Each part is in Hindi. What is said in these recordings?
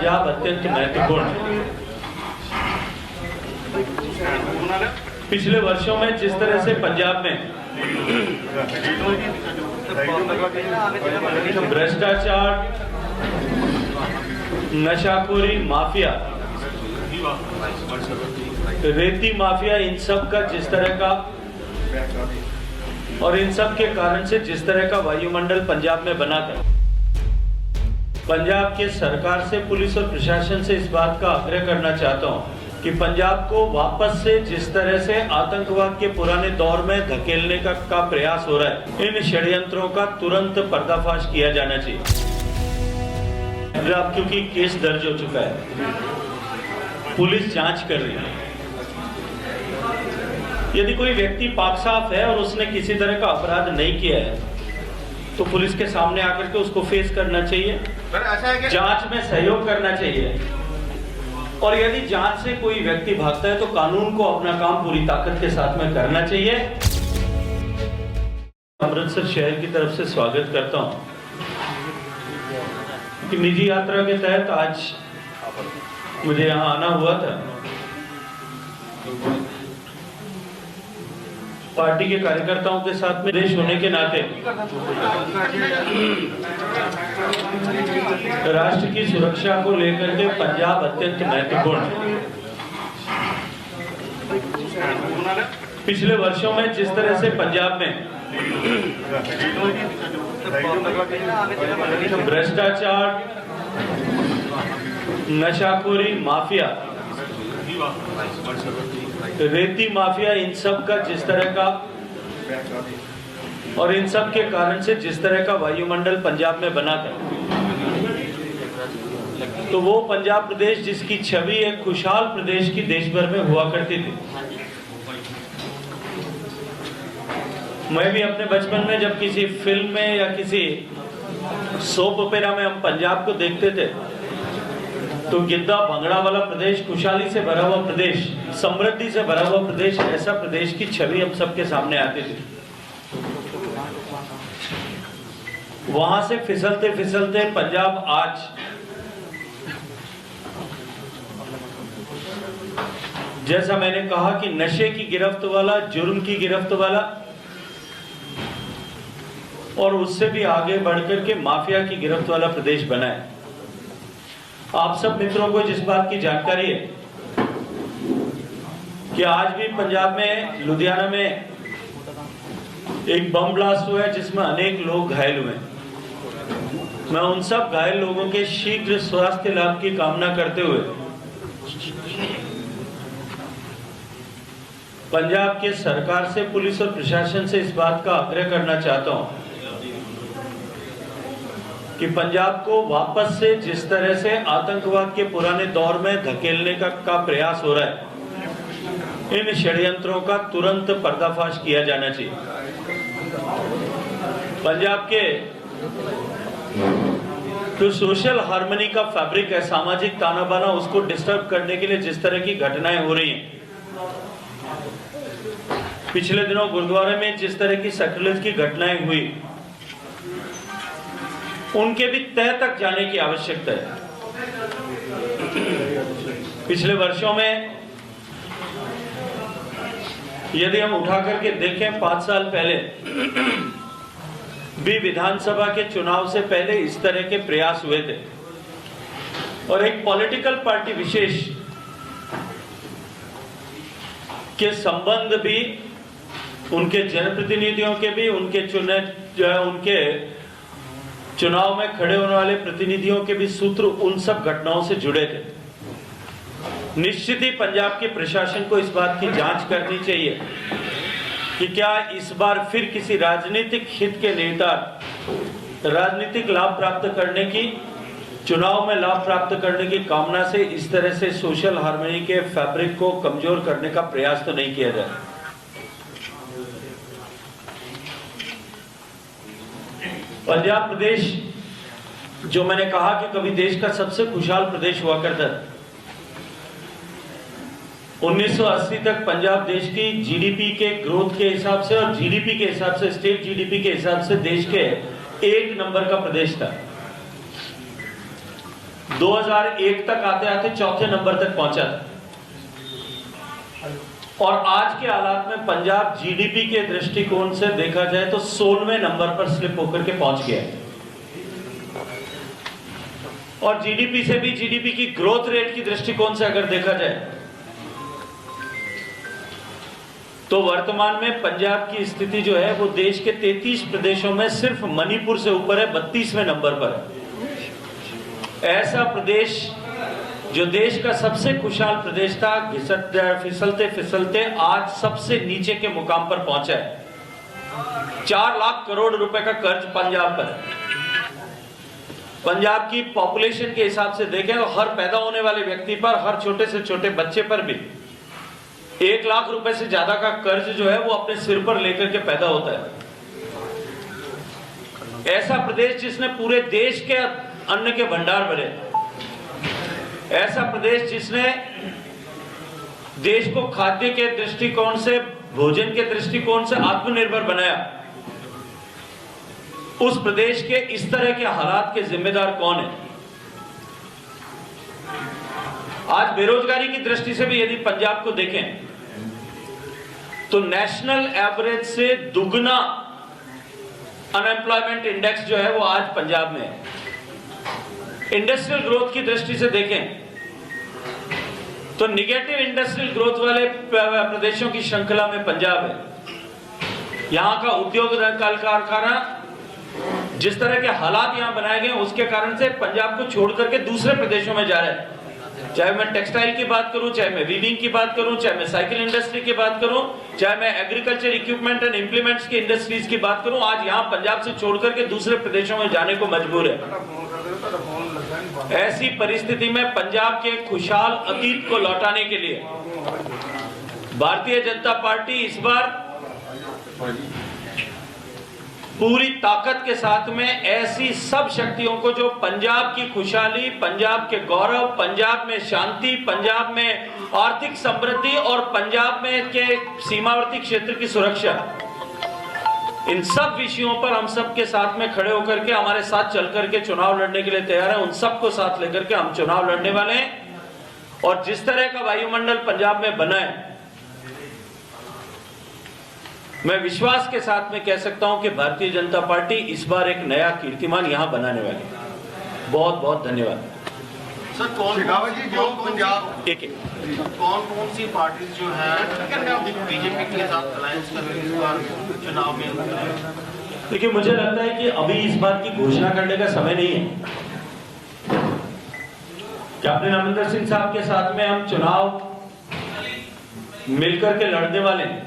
पंजाब अत्यंत महत्वपूर्ण है। पिछले वर्षों में जिस तरह से पंजाब में भ्रष्टाचार, नशाखोरी माफिया, रेती माफिया, इन सब का जिस तरह का और इन सब के कारण से जिस तरह का वायुमंडल पंजाब में बना था, पंजाब के सरकार से, पुलिस और प्रशासन से इस बात का आग्रह करना चाहता हूं कि पंजाब को वापस से जिस तरह से आतंकवाद के पुराने दौर में धकेलने का प्रयास हो रहा है, इन षड्यंत्रों का तुरंत पर्दाफाश किया जाना चाहिए। क्योंकि केस दर्ज हो चुका है, पुलिस जांच कर रही है। यदि कोई व्यक्ति पाक साफ है और उसने किसी तरह का अपराध नहीं किया है तो पुलिस के सामने आकर के उसको फेस करना चाहिए, जांच में सहयोग करना चाहिए। और यदि जांच से कोई व्यक्ति भागता है तो कानून को अपना काम पूरी ताकत के साथ में करना चाहिए। अमृतसर शहर की तरफ से स्वागत करता हूं कि निजी यात्रा के तहत आज मुझे यहाँ आना हुआ था। पार्टी के कार्यकर्ताओं के साथ में देश होने के नाते राष्ट्र की सुरक्षा को लेकर के पंजाब अत्यंत महत्वपूर्ण है। पिछले वर्षों में जिस तरह से पंजाब में भ्रष्टाचार, नशाखोरी माफिया, रेती माफिया, इन सब का जिस तरह का और इन सब के कारण से जिस तरह का वायुमंडल पंजाब में बना था, तो वो पंजाब प्रदेश जिसकी छवि एक खुशहाल प्रदेश की देश भर में हुआ करती थी। मैं भी अपने बचपन में जब किसी फिल्म में या किसी सोप ओपेरा में हम पंजाब को देखते थे तो गिद्दा भंगड़ा वाला प्रदेश, खुशहाली से भरा हुआ प्रदेश, समृद्धि से भरा हुआ प्रदेश, ऐसा प्रदेश की छवि हम सबके सामने आती थी। वहां से फिसलते फिसलते पंजाब आज जैसा मैंने कहा कि नशे की गिरफ्त वाला, जुर्म की गिरफ्त वाला और उससे भी आगे बढ़कर के माफिया की गिरफ्त वाला प्रदेश बना है। आप सब मित्रों को जिस बात की जानकारी है कि आज भी पंजाब में लुधियाना में एक बम ब्लास्ट हुआ है जिसमें अनेक लोग घायल हुए। मैं उन सब घायल लोगों के शीघ्र स्वास्थ्य लाभ की कामना करते हुए पंजाब के सरकार से, पुलिस और प्रशासन से इस बात का आग्रह करना चाहता हूं कि पंजाब को वापस से जिस तरह से आतंकवाद के पुराने दौर में धकेलने का प्रयास हो रहा है, इन षड्यंत्रों का तुरंत पर्दाफाश किया जाना चाहिए। पंजाब के जो सोशल हार्मनी का फैब्रिक है, सामाजिक ताना बाना, उसको डिस्टर्ब करने के लिए जिस तरह की घटनाएं हो रही हैं, पिछले दिनों गुरुद्वारे में जिस तरह की सैक्रिलेज की घटनाएं हुई, उनके भी तह तक जाने की आवश्यकता है। पिछले वर्षों में यदि हम उठा करके देखें, 5 साल पहले भी विधानसभा के चुनाव से पहले इस तरह के प्रयास हुए थे और एक पॉलिटिकल पार्टी विशेष के संबंध भी, उनके जनप्रतिनिधियों के भी, उनके चुनाव में खड़े होने वाले प्रतिनिधियों के भी सूत्र उन सब घटनाओं से जुड़े थे। निश्चित ही पंजाब के प्रशासन को इस बात की जांच करनी चाहिए कि क्या इस बार फिर किसी राजनीतिक हित के नेता राजनीतिक लाभ प्राप्त करने की, चुनाव में लाभ प्राप्त करने की कामना से इस तरह से सोशल हार्मनी के फैब्रिक को कमजोर करने का प्रयास तो नहीं किया जाए। पंजाब प्रदेश, जो मैंने कहा कि कभी देश का सबसे खुशहाल प्रदेश हुआ करता था, 1980 तक पंजाब देश की जीडीपी के ग्रोथ के हिसाब से और जीडीपी के हिसाब से, स्टेट जीडीपी के हिसाब से देश के 1 नंबर का प्रदेश था। 2001 तक आते आते चौथे नंबर तक पहुंचा था और आज के हालात में पंजाब जीडीपी के दृष्टिकोण से देखा जाए तो 16वें नंबर पर स्लिप होकर के पहुंच गया है। और जीडीपी से भी जीडीपी की ग्रोथ रेट की दृष्टिकोण से अगर देखा जाए तो वर्तमान में पंजाब की स्थिति जो है वो देश के 33 प्रदेशों में सिर्फ मणिपुर से ऊपर है, 32वें नंबर पर है। ऐसा प्रदेश जो देश का सबसे खुशहाल प्रदेश था, फिसलते फिसलते आज सबसे नीचे के मुकाम पर पहुंचा है। 4 लाख करोड़ रुपए का कर्ज पंजाब पर है। पंजाब की पॉपुलेशन के हिसाब से देखें तो हर पैदा होने वाले व्यक्ति पर, हर छोटे से छोटे बच्चे पर भी 1 लाख रुपए से ज्यादा का कर्ज जो है वो अपने सिर पर लेकर के पैदा होता है। ऐसा प्रदेश जिसने पूरे देश के अन्न के भंडार भरे, ऐसा प्रदेश जिसने देश को खाद्य के दृष्टिकोण से, भोजन के दृष्टिकोण से आत्मनिर्भर बनाया, उस प्रदेश के इस तरह के हालात के जिम्मेदार कौन है? आज बेरोजगारी की दृष्टि से भी यदि पंजाब को देखें तो नेशनल एवरेज से दुगना अनएम्प्लॉयमेंट इंडेक्स जो है वो आज पंजाब में है। इंडस्ट्रियल ग्रोथ की दृष्टि से देखें तो निगेटिव इंडस्ट्रियल ग्रोथ वाले प्रदेशों की श्रृंखला में पंजाब है। यहां का उद्योग कल कारखाना, जिस तरह के हालात यहां बनाए गए उसके कारण से पंजाब को छोड़ करके दूसरे प्रदेशों में जा रहे हैं। चाहे मैं टेक्सटाइल की बात करूं, चाहे मैं वीविंग की बात करूं, चाहे मैं साइकिल इंडस्ट्री की बात करूं, चाहे मैं एग्रीकल्चर इक्विपमेंट एंड इंप्लीमेंट्स की इंडस्ट्रीज की बात करूं, आज यहां पंजाब से छोड़ करके दूसरे प्रदेशों में जाने को मजबूर है। ऐसी परिस्थिति में पंजाब के खुशहाल अतीत को लौटाने के लिए भारतीय जनता पार्टी इस बार पूरी ताकत के साथ में ऐसी सब शक्तियों को जो पंजाब की खुशहाली, पंजाब के गौरव, पंजाब में शांति, पंजाब में आर्थिक समृद्धि और पंजाब में के सीमावर्ती क्षेत्र की सुरक्षा, इन सब विषयों पर हम सब के साथ में खड़े होकर के, हमारे साथ चल करके चुनाव लड़ने के लिए तैयार है। उन सबको साथ लेकर के हम चुनाव लड़ने वाले हैं। और जिस तरह का वायुमंडल पंजाब में बना है, मैं विश्वास के साथ में कह सकता हूं कि भारतीय जनता पार्टी इस बार एक नया कीर्तिमान यहां बनाने वाली है। बहुत बहुत धन्यवाद। सर, कौन कौन सी पार्टी जो है बीजेपी के साथ अलायंस कर रही है इस बार चुनाव में? देखिए, मुझे लगता है कि अभी इस बात की घोषणा करने का समय नहीं है। कैप्टन अमरिंदर सिंह साहब के साथ में हम चुनाव मिलकर के लड़ने वाले हैं,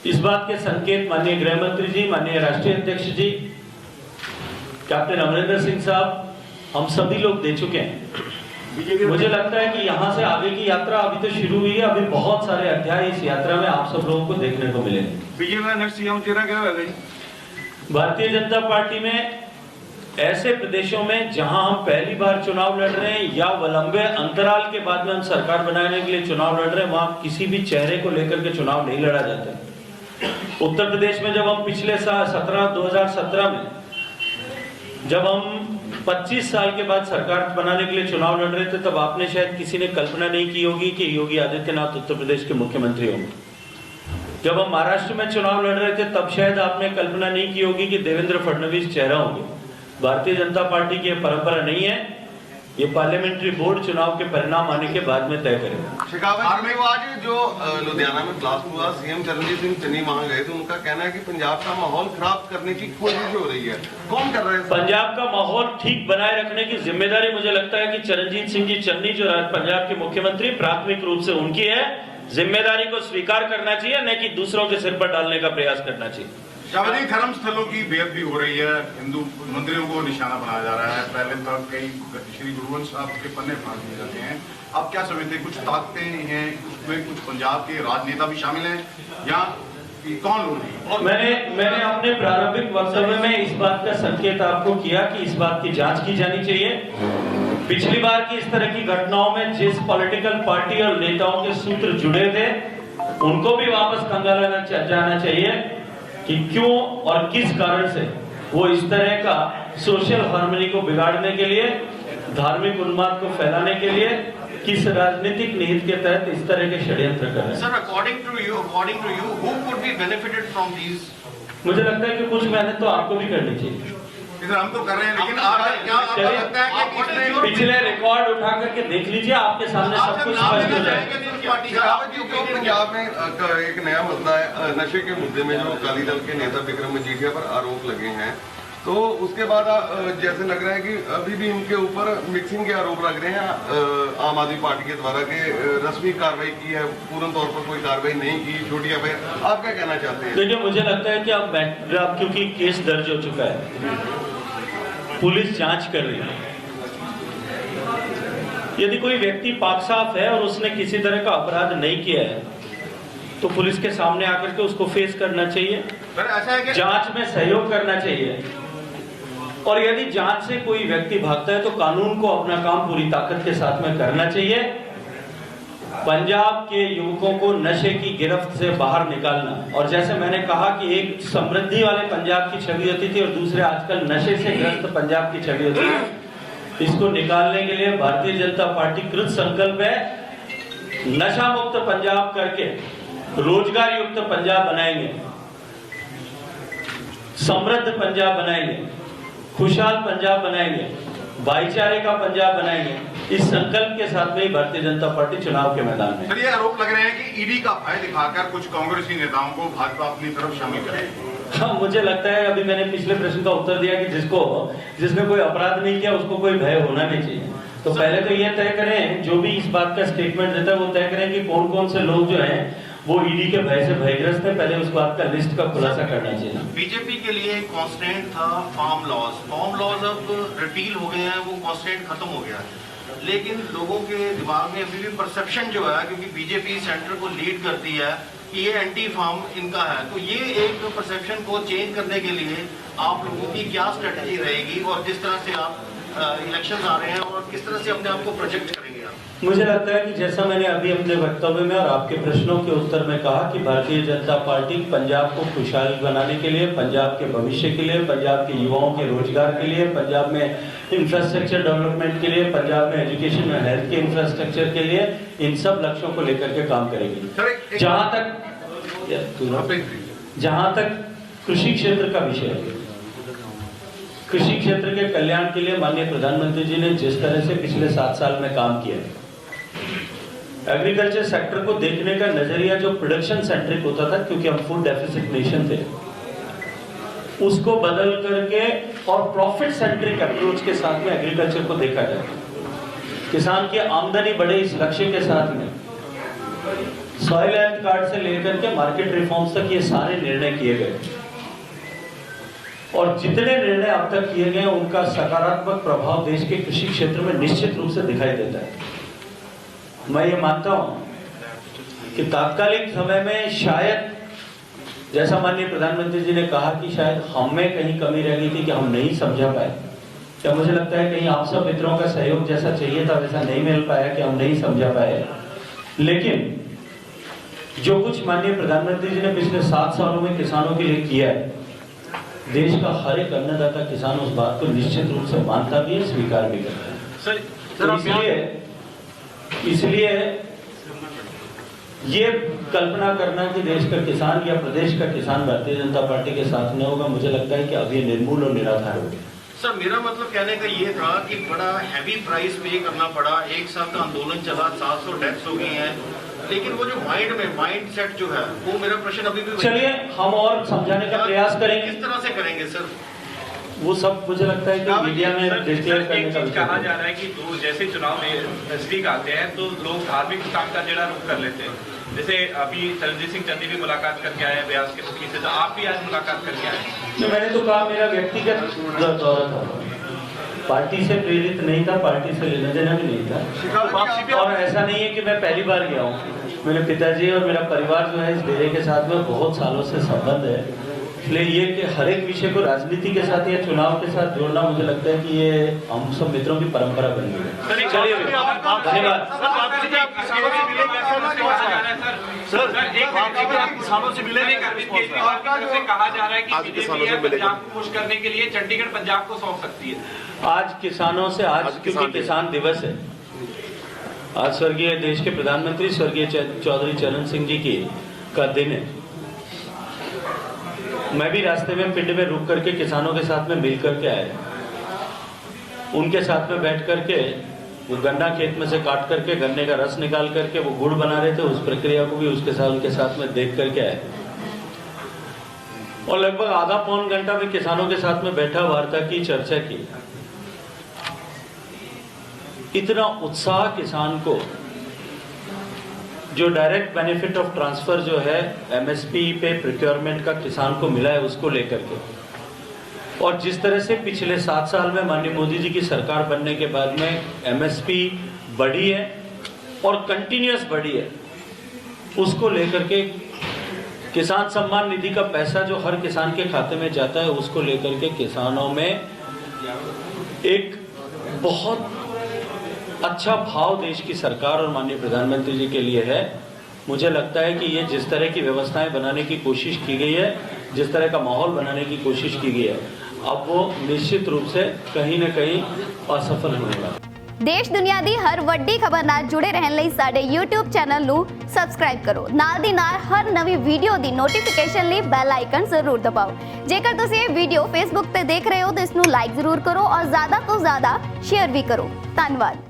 इस बात के संकेत माननीय गृह मंत्री जी, माननीय राष्ट्रीय अध्यक्ष जी, कैप्टन अमरिंदर सिंह साहब, हम सभी लोग दे चुके हैं। मुझे लगता है कि यहां से आगे की यात्रा अभी तो शुरू हुई है। अभी बहुत सारे अध्याय इस यात्रा में आप सब लोगों को देखने को मिलेंगे। बीजेपी का नेक्स्ट सीएम चेहरा क्या होगा? भारतीय जनता पार्टी में ऐसे प्रदेशों में जहां हम पहली बार चुनाव लड़ रहे हैं या लंबे अंतराल के बाद में हम सरकार बनाने के लिए चुनाव लड़ रहे हैं, वहां किसी भी चेहरे को लेकर के चुनाव नहीं लड़ा जाता। उत्तर प्रदेश में जब हम पिछले साल 2017 में जब हम 25 साल के बाद सरकार बनाने के लिए चुनाव लड़ रहे थे, तब आपने शायद किसी ने कल्पना नहीं की होगी कि योगी आदित्यनाथ उत्तर प्रदेश के मुख्यमंत्री होंगे। जब हम महाराष्ट्र में चुनाव लड़ रहे थे, तब शायद आपने कल्पना नहीं की होगी कि देवेंद्र फडणवीस चेहरा होंगे। भारतीय जनता पार्टी की परंपरा नहीं है, ये पार्लियामेंट्री बोर्ड चुनाव के परिणाम आने के बाद में तय करेगा। शेखावत में आज जो लुधियाना में ब्लास्ट हुआ, सीएम चरणजीत सिंह चन्नी वहां गए तो उनका कहना है कि पंजाब का माहौल खराब करने की कोशिश हो रही है। कौन कर रहा है? पंजाब का माहौल ठीक बनाए रखने की जिम्मेदारी मुझे लगता है कि चरणजीत सिंह जी चन्नी जो पंजाब के मुख्यमंत्री, प्राथमिक रूप से उनकी है। जिम्मेदारी को स्वीकार करना चाहिए, न कि दूसरों के सिर पर डालने का प्रयास करना चाहिए। शावरी धर्म स्थलों की बेअदबी हो रही है, हिंदू मंदिरों को निशाना बनाया जा रहा है। पहले तो कई श्री गुरुवंश साहब के पन्ने फाड़ दिए जाते हैं। आप क्या समझते हैं, कुछ ताकतें हैं उसमें, कुछ पंजाब के राजनेता भी शामिल हैं या कौन लोग हैं? और मैंने अपने प्रारंभिक वक्तव्य में इस बात का संकेत आपको किया कि इस बात की जांच की जानी चाहिए। पिछली बार की इस तरह की घटनाओं में जिस पॉलिटिकल पार्टी और नेताओं के सूत्र जुड़े थे, उनको भी वापस खंगाला जाना चाहिए कि क्यों और किस कारण से वो इस तरह का सोशल हार्मनी को बिगाड़ने के लिए धार्मिक उन्माद को फैलाने के लिए किस राजनीतिक निहित के तहत इस तरह के षड्यंत्र कर रहे हैं। Sir, according to you, who could be benefited from these? मुझे लगता है कि कुछ मेहनत तो आपको भी करनी चाहिए। इधर हम तो कर रहे हैं, लेकिन हम आप क्या आपको चलिए, लगता है कि किसने पिछले रिकॉर्ड उठा करके देख लीजिए, आपके सामने सब कुछ स्पष्ट हो जाएगा। शेखावत जी, जो पंजाब में एक नया मुद्दा है नशे के मुद्दे में जो अकाली दल के नेता विक्रम मजीठिया पर आरोप लगे हैं, तो उसके बाद जैसे लग रहा है कि अभी भी इनके ऊपर मिक्सिंग के आरोप लग रहे हैं आम आदमी पार्टी के द्वारा कि रस्मी कार्रवाई की है, पूर्ण तौर पर कोई कार्रवाई नहीं की, छोटी एफआईआर। आप क्या कहना चाहते हैं? देखिए, मुझे लगता है कि अब क्योंकि केस दर्ज हो चुका है, पुलिस जांच कर रही है। यदि कोई व्यक्ति पाक साफ है और उसने किसी तरह का अपराध नहीं किया है, तो पुलिस के सामने आकर के उसको फेस करना चाहिए, सर ऐसा है कि जांच में सहयोग करना चाहिए। और यदि जांच से कोई व्यक्ति भागता है तो कानून को अपना काम पूरी ताकत के साथ में करना चाहिए। पंजाब के युवकों को नशे की गिरफ्त से बाहर निकालना, और जैसे मैंने कहा कि एक समृद्धि वाले पंजाब की छवि होती थी और दूसरे आजकल नशे से ग्रस्त पंजाब की छवि होती है, इसको निकालने के लिए भारतीय जनता पार्टी कृत संकल्प है। नशा मुक्त पंजाब करके रोजगार युक्त पंजाब बनाएंगे, समृद्ध पंजाब बनाएंगे, खुशहाल पंजाब बनाएंगे, भाईचारे का पंजाब बनाएंगे। इस संकल्प के साथ में ही भारतीय जनता पार्टी चुनाव के मैदान में। सर ये आरोप लग रहे हैं कि ईडी का भय दिखाकर कुछ कांग्रेसी नेताओं को भाजपा अपनी तरफ शामिल करेगी। हाँ, मुझे लगता है, अभी मैंने पिछले प्रश्न का उत्तर दिया कि जिसने कोई अपराध नहीं किया उसको कोई भय होना नहीं चाहिए। तो पहले तो ये तय करें, जो भी इस बात का स्टेटमेंट देता है वो तय करें कि कौन कौन से लोग जो हैं वो ईडी के भय से भयग्रस्त है। पहले उस बात का लिस्ट का खुलासा करना चाहिए। बीजेपी के लिए एक कॉन्स्टेंट था फार्म लॉज अब रिपील हो गए हैं, वो कॉन्स्टेंट खत्म हो गया है। लेकिन लोगों के दिमाग में अभी भी परसेप्शन जो है, क्योंकि बीजेपी सेंटर को लीड करती है कि ये एंटी फार्म इनका है, तो ये एक परसेप्शन को चेंज करने के लिए आप लोगों की क्या स्ट्रेटजी रहेगी, और जिस तरह से आप इलेक्शन आ रहे हैं और किस तरह से अपने आप को प्रोजेक्ट करेंगे आप? मुझे लगता है कि जैसा मैंने अभी अपने वक्तव्य में और आपके प्रश्नों के उत्तर में कहा कि भारतीय जनता पार्टी पंजाब को खुशहाल बनाने के लिए, पंजाब के भविष्य के लिए, पंजाब के युवाओं के रोजगार के लिए, पंजाब में इंफ्रास्ट्रक्चर डेवलपमेंट के लिए, पंजाब में एजुकेशन और हेल्थ के इंफ्रास्ट्रक्चर के लिए, इन सब लक्ष्यों को लेकर के काम करेगी। जहां तक कृषि क्षेत्र का विषय है, कृषि क्षेत्र के कल्याण के लिए माननीय प्रधानमंत्री जी ने जिस तरह से पिछले 7 साल में काम किया, एग्रीकल्चर सेक्टर को देखने का नजरिया जो प्रोडक्शन सेंट्रिक होता था, क्योंकि हम फूड डेफिसिट नेशन थे, उसको बदल करके और प्रॉफिट सेंट्रिक अप्रोच के साथ में एग्रीकल्चर को देखा जाए। किसान की आमदनी बढ़े इस लक्ष्य के साथ में सॉइल हेल्थ कार्ड से लेकर के मार्केट रिफॉर्म्स तक ये सारे निर्णय किए गए, और जितने निर्णय अब तक किए गए उनका सकारात्मक प्रभाव देश के कृषि क्षेत्र में निश्चित रूप से दिखाई देता है। मैं ये मानता हूं कि तात्कालिक समय में शायद, जैसा माननीय प्रधानमंत्री जी ने कहा कि शायद हमें कहीं कमी रह गई थी कि हम नहीं समझा पाए, क्या मुझे लगता है कहीं आप सब मित्रों का सहयोग जैसा चाहिए था वैसा नहीं मिल पाया कि हम नहीं समझा पाए। लेकिन जो कुछ माननीय प्रधानमंत्री जी ने पिछले 7 सालों में किसानों के लिए किया है, देश का हर एक अन्नदाता किसान उस बात को निश्चित रूप से मानता भी है, स्वीकार भी करता है। तो इसलिए ये कल्पना करना कि देश का किसान या प्रदेश का किसान भारतीय जनता पार्टी के साथ न होगा, मुझे लगता है कि अब ये निर्मूल और निराधार हो गया। सर, मेरा मतलब कहने का ये था कि बड़ा हैवी प्राइस पे करना पड़ा, एक साथ का आंदोलन चला, 700 डेथ्स हो गई हैं, लेकिन वो जो माइंड सेट जो है, वो मेरा प्रश्न अभी भी। चलिए हम और समझाने का प्रयास करेंगे। किस तरह से करेंगे सर? वो सब मुझे लगता है कि मीडिया में डिक्लेयर करने का कहा जा रहा है कि तो जैसे चुनाव नजदीक आते हैं तो लोग धार्मिक काम का जरा रुख कर लेते हैं। जैसे अभी तरनजीत सिंह चन्नी भी मुलाकात करके आए ब्यास के मुखी से, तो आप भी आज मुलाकात करके आए। तो मैंने तो कहा मेरा व्यक्तिगत दौरा था, पार्टी से प्रेरित नहीं था, पार्टी से लेना देना भी नहीं था। और ऐसा नहीं है कि मैं पहली बार गया हूँ, मेरे पिताजी और मेरा परिवार जो है इस डेरे के साथ में बहुत सालों से संबंध है। इसलिए ये कि हर एक विषय को राजनीति के साथ या चुनाव के साथ जोड़ना, मुझे लगता है कि ये हम सब मित्रों की परंपरा बन गई है। चलिए, धन्यवाद। किसानों से मिले नहीं, अरविंद केजरीवाल की तरफ से कहा जा रहा है कि बीजेपी पंजाब को खुश करने के लिए चंडीगढ़ पंजाब को सौंप सकती है। आज किसानों से, आज क्योंकि किसान दिवस है, आज स्वर्गीय देश के प्रधानमंत्री स्वर्गीय चौधरी चरण सिंह जी की का दिन है। मैं भी रास्ते में पिंड में रुक करके किसानों के साथ में मिल करके आया, उनके साथ में बैठ करके वो गन्ना खेत में से काट करके गन्ने का रस निकाल करके वो गुड़ बना रहे थे, उस प्रक्रिया को भी उनके साथ में देख करके आए और लगभग आधा पौन घंटा में किसानों के साथ में बैठा, वार्ता की, चर्चा की। इतना उत्साह किसान को, जो डायरेक्ट बेनिफिट ऑफ ट्रांसफर जो है एमएसपी पे प्रोक्योरमेंट का किसान को मिला है, उसको लेकर के, और जिस तरह से पिछले 7 साल में माननीय मोदी जी की सरकार बनने के बाद में एमएसपी बढ़ी है और कंटिन्यूअस बढ़ी है, उसको लेकर के किसान सम्मान निधि का पैसा जो हर किसान के खाते में जाता है, उसको लेकर के किसानों में एक बहुत अच्छा भाव देश की सरकार और माननीय प्रधानमंत्री जी के लिए है। मुझे लगता है कि ये जिस तरह की व्यवस्थाएं बनाने की कोशिश की गई है, जिस तरह का माहौल बनाने की कोशिश की गई है, अब वो निश्चित रूप से कहीं न कहीं असफल होगा। देश दुनिया दी हर वड्डी खबर नाल जुड़े रहन लई साडे YouTube चैनल नू सबसक्राइब करो। नाल दी नाल हर नवी वीडियो दी नोटिफिकेशन ਲਈ बैल आइकन जरूर दबाओ। जेकर तुसीं ये वीडियो फेसबुक ते देख रहे हो तो इसनू लाइक जरूर करो और ज्यादा तो ज्यादा शेयर भी करो। धन्यवाद।